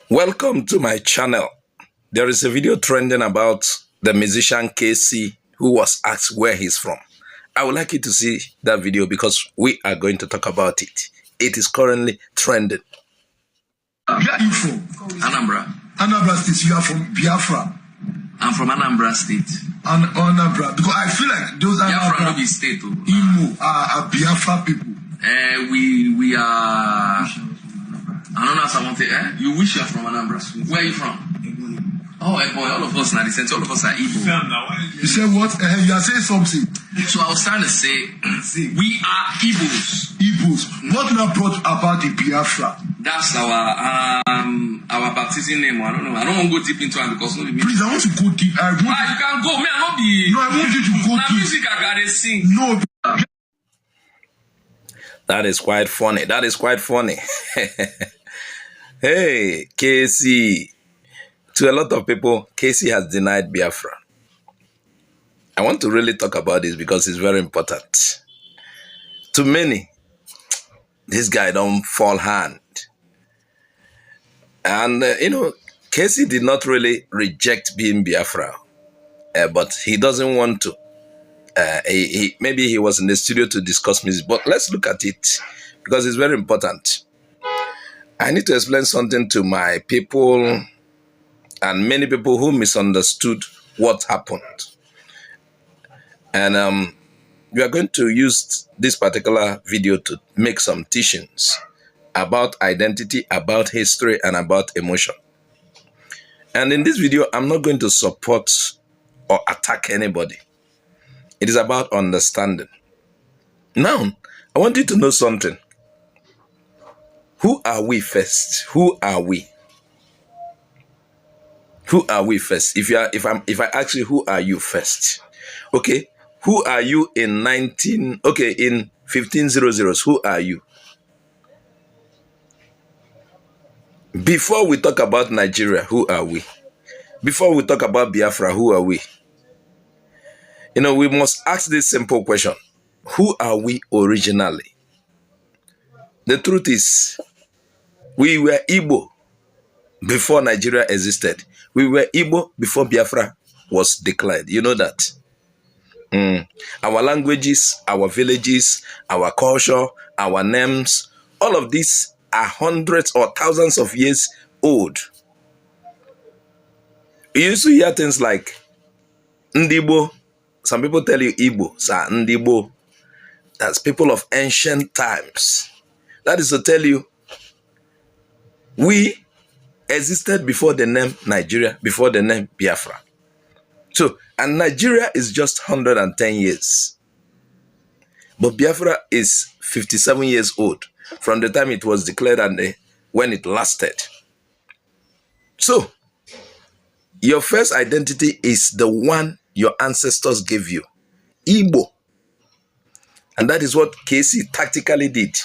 Welcome to my channel. There is a video trending about the musician KCee who was asked where he's from. I would like you to see that video because we are going to talk about it. It is currently trending. Where are you from? Anambra. Anambra State. You are from Biafra. I'm from Anambra State. Anambra. Because I feel like those Biafra Anambra no be state. Igbo are Biafra people. We are. I don't know how someone say. You wish you are from Anambra. Where are you from? Oh, boy, all of us now. All of us are Igbo. You said what? You are saying something. So I was trying to say, we are Igbos. Igbos. What now brought about the Biafra? That's our baptism name. I don't know. I don't want to go deep into it because no. Please, I want to go deep. You can go. Me, I not be. No, I want you to go now deep. music I gotta sing. No. That is quite funny. That is quite funny. Hey, KCee. To a lot of people, KCee has denied Biafra. I want to really talk about this because it's very important. To many, this guy don't fall hand. And, KCee did not really reject being Biafra, but he doesn't want to. Maybe he was in the studio to discuss music, but let's look at it because it's very important. I need to explain something to my people and many people who misunderstood what happened. And we are going to use this particular video to make some teachings about identity, about history, and about emotion. And in this video, I'm not going to support or attack anybody. It is about understanding. Now, I want you to know something. Who are we first? Who are we? Who are we first? If I ask you, who are you first? Okay, who are you in 1500s? Who are you? Before we talk about Nigeria, who are we? Before we talk about Biafra, who are we? We must ask this simple question. Who are we originally? The truth is, we were Igbo before Nigeria existed. We were Igbo before Biafra was declared. You know that? Our languages, our villages, our culture, our names, all of these are hundreds or thousands of years old. You used to hear things like Ndibo. Some people tell you Igbo, sa Ndibo. That's people of ancient times. That is to tell you, we existed before the name Nigeria, before the name Biafra. So, and Nigeria is just 110 years. But Biafra is 57 years old from the time it was declared and when it lasted. So, your first identity is the one your ancestors gave you, Igbo. And that is what KCee tactically did.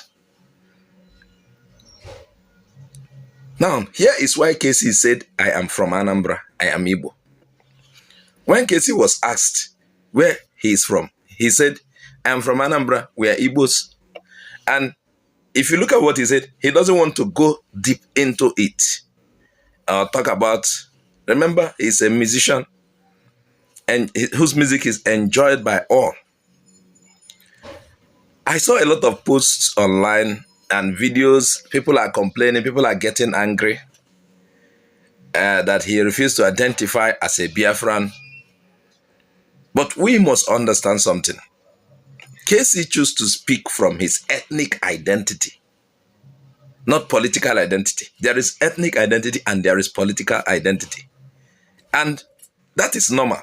Now, here is why KCee said, I am from Anambra, I am Igbo. When KCee was asked where he is from, he said, I am from Anambra, we are Igbos. And if you look at what he said, he doesn't want to go deep into it. Talk about, remember, he's a musician and whose music is enjoyed by all. I saw a lot of posts online and videos. People are complaining, people are getting angry that he refused to identify as a Biafran. But we must understand something. KCee chose to speak from his ethnic identity, not political identity. There is ethnic identity and there is political identity. And that is normal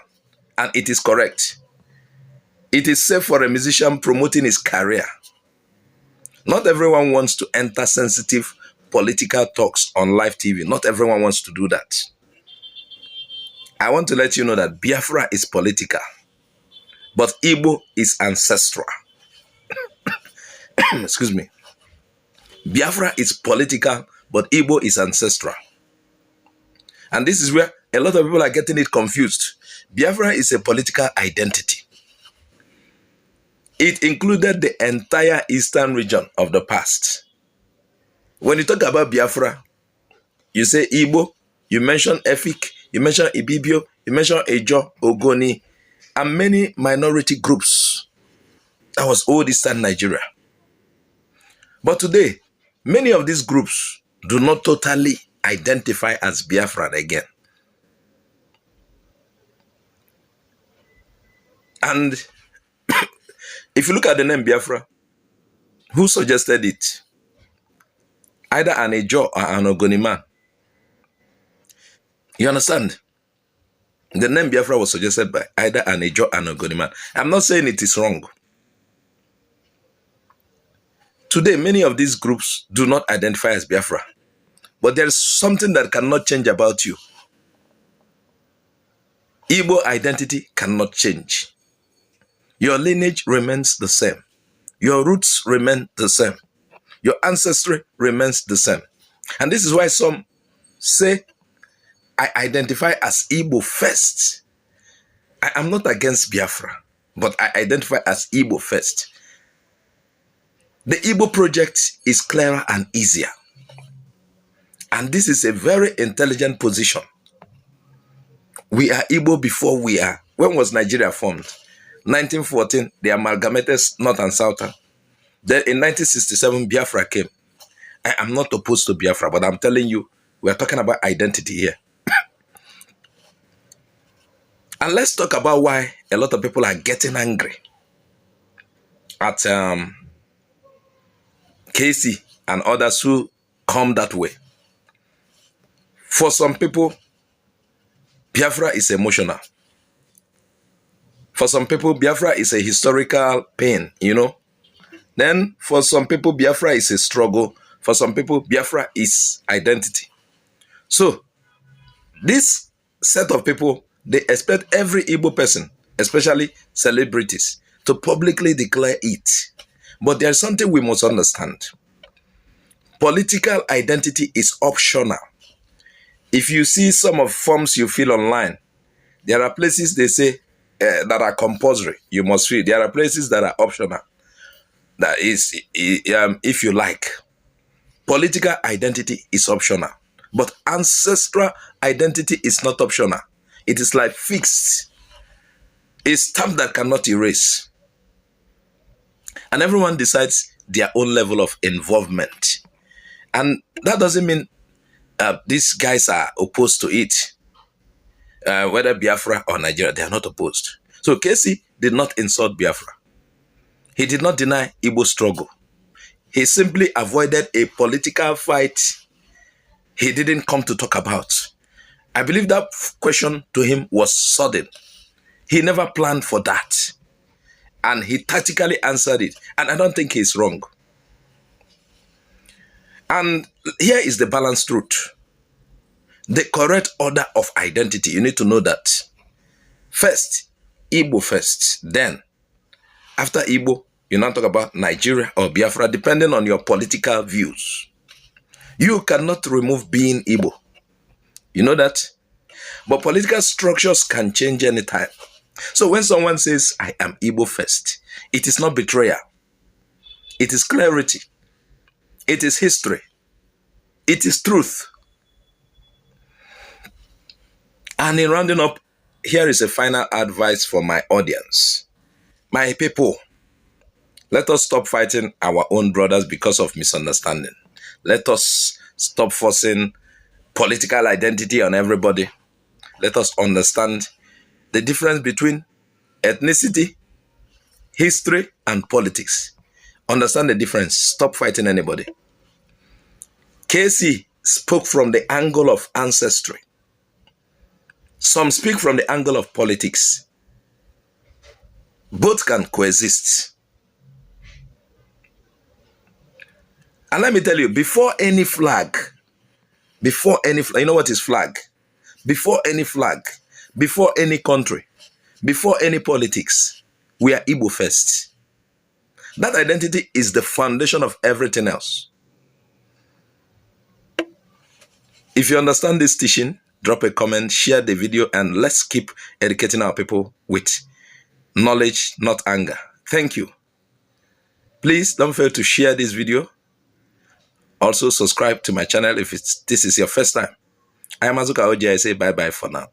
and it is correct. It is safe for a musician promoting his career. Not everyone wants to enter sensitive political talks on live TV. Not everyone wants to do that. I want to let you know that Biafra is political, but Igbo is ancestral. Excuse me. Biafra is political, but Igbo is ancestral. And this is where a lot of people are getting it confused. Biafra is a political identity. It included the entire eastern region of the past. When you talk about Biafra, you say Igbo, you mention Efik, you mention Ibibio, you mention Ejo, Ogoni, and many minority groups. That was old Eastern Nigeria. But today, many of these groups do not totally identify as Biafran again. And if you look at the name Biafra, who suggested it? Either an Ejo or an Ogoni man. You understand? The name Biafra was suggested by either an Ejo or an Ogoni man. I'm not saying it is wrong. Today, many of these groups do not identify as Biafra. But there is something that cannot change about you. Igbo identity cannot change. Your lineage remains the same. Your roots remain the same. Your ancestry remains the same. And this is why some say, I identify as Igbo first. I am not against Biafra, but I identify as Igbo first. The Igbo project is clearer and easier. And this is a very intelligent position. We are Igbo before we are. When was Nigeria formed? 1914, they amalgamated North and Southern. Then in 1967, Biafra came. I am not opposed to Biafra, but I'm telling you, we are talking about identity here. And let's talk about why a lot of people are getting angry at KCee and others who come that way. For some people, Biafra is emotional. For some people, Biafra is a historical pain, you know. Then for some people, Biafra is a struggle. For some people, Biafra is identity. So this set of people, they expect every Igbo person, especially celebrities, to publicly declare it. But there's something we must understand. Political identity is optional. If you see some of forms you fill online, there are places they say that are compulsory, you must fill. There are places that are optional. That is, if you like. Political identity is optional. But ancestral identity is not optional. It is like fixed. A stamp that cannot erase. And everyone decides their own level of involvement. And that doesn't mean these guys are opposed to it. Whether Biafra or Nigeria, they are not opposed. So KCee did not insult Biafra. He did not deny Igbo struggle. He simply avoided a political fight he didn't come to talk about. I believe that question to him was sudden. He never planned for that. And he tactically answered it. And I don't think he's wrong. And here is the balanced truth. The correct order of identity. You need to know that. First, Igbo first. Then, after Igbo, you now talk about Nigeria or Biafra, depending on your political views. You cannot remove being Igbo. You know that? But political structures can change anytime. So when someone says, I am Igbo first, it is not betrayal. It is clarity. It is history. It is truth. And in rounding up, here is a final advice for my audience. My people, let us stop fighting our own brothers because of misunderstanding. Let us stop forcing political identity on everybody. Let us understand the difference between ethnicity, history, and politics. Understand the difference. Stop fighting anybody. KCee spoke from the angle of ancestry. Some speak from the angle of politics. Both can coexist. And let me tell you, before any flag, you know what is flag? Before any flag, before any country, before any politics, we are Igbo first. That identity is the foundation of everything else. If you understand this teaching, drop a comment, share the video, and let's keep educating our people with knowledge, not anger. Thank you. Please don't fail to share this video. Also subscribe to my channel if this is your first time. I am Azuka Oji. I say bye-bye for now.